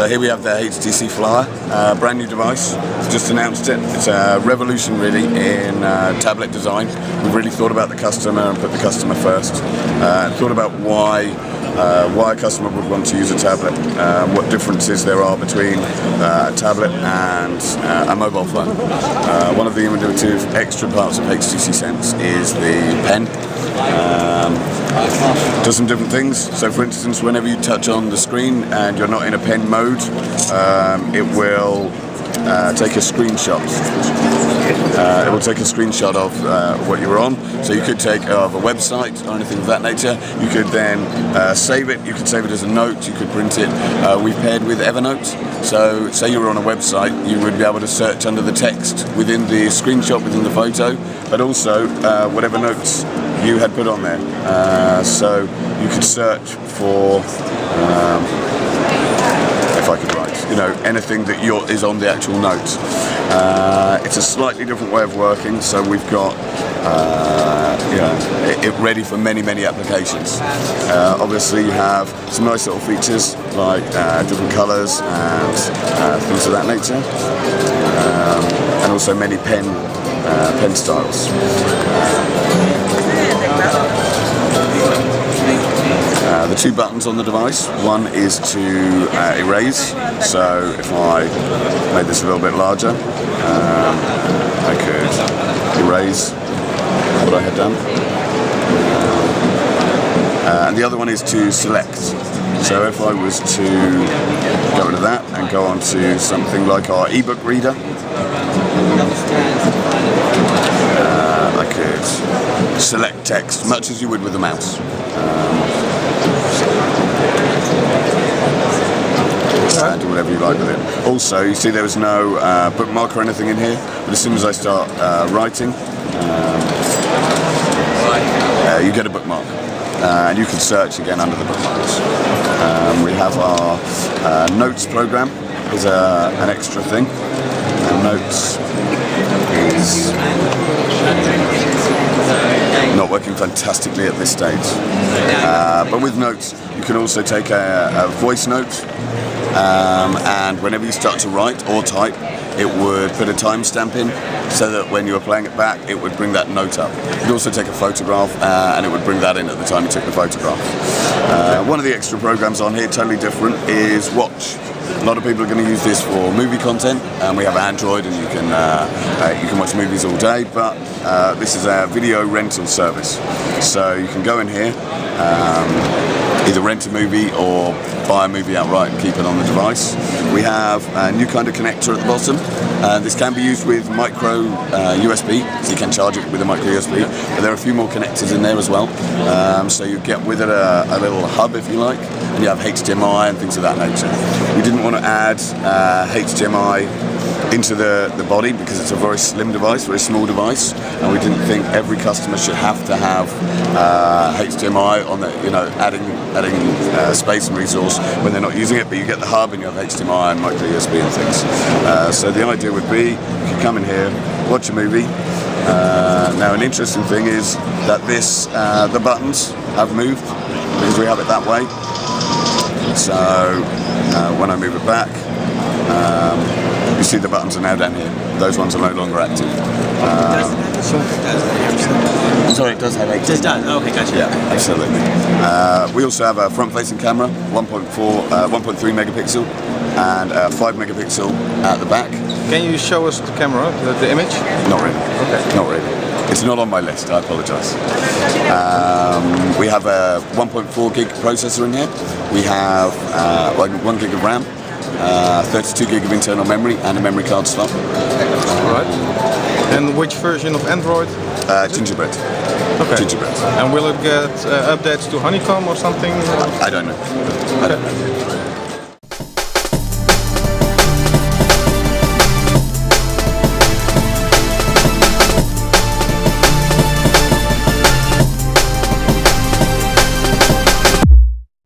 So here we have the HTC Flyer, brand new device. Just announced it. It's a revolution really in tablet design. We've really thought about the customer and put the customer first. Thought about why a customer would want to use a tablet, what differences there are between a tablet and a mobile phone. One of the innovative extra parts of HTC Sense is the pen. Does some different things. So for instance, whenever you touch on the screen and you're not in a pen mode, it will take a screenshot. It will take a screenshot of what you were on. So you could take of a website or anything of that nature. You could then save it. You could save it as a note. You could print it. We've paired with Evernote. So say you were on a website, you would be able to search under the text within the screenshot, within the photo, but also whatever notes you had put on there. So you could search for, if I could write, anything that is on the actual note. It's a slightly different way of working, so we've got it ready for many applications. Obviously you have some nice little features like different colours and things of that nature, and also many pen styles. The two buttons on the device, one is to erase, so if I made this a little bit larger, I could erase what I had done. And the other one is to select, so if I was to go rid of that and go on to something like our ebook reader, I could select text much as you would with a mouse. Do whatever you like with it. Also, you see there was no bookmark or anything in here, but as soon as I start writing, you get a bookmark. And you can search again under the bookmarks. We have our notes program is an extra thing. Notes is not working fantastically at this stage. But with notes, you can also take a voice note, and whenever you start to write or type, it would put a timestamp in so that when you were playing it back, it would bring that note up. You could also take a photograph and it would bring that in at the time you took the photograph. One of the extra programs on here, totally different, is Watch. A lot of people are going to use this for movie content, and we have Android and you can watch movies all day, but this is a video rental service. So you can go in here, either rent a movie or buy a movie outright and keep it on the device. We have a new kind of connector at the bottom. This can be used with micro USB, so you can charge it with a micro USB, but there are a few more connectors in there as well. So you get with it a little hub, if you like, and you have HDMI and things of that nature. We didn't want to add HDMI into the body because it's a very slim device, very small device, and we didn't think every customer should have to have HDMI on the, adding space and resource when they're not using it. But you get the hub and you have HDMI and micro USB and things. So the idea would be you can come in here, watch a movie. Now an interesting thing is that the buttons have moved because we have it that way. So when I move it back, you see the buttons are now down here. Those ones are no longer active. Sorry, it does have HDMI. It does? Okay, gotcha. Yeah, absolutely. We also have a front-facing camera, 1.3 megapixel, and 5 megapixel at the back. Can you show us the camera, the image? Not really. Okay. Not really. It's not on my list, I apologise. We have a 1.4 gig processor in here. We have 1 gig of RAM, 32 gig of internal memory, and a memory card slot. Alright. And which version of Android? Gingerbread. Okay. Gingerbread. And will it get updates to Honeycomb or something? I don't know.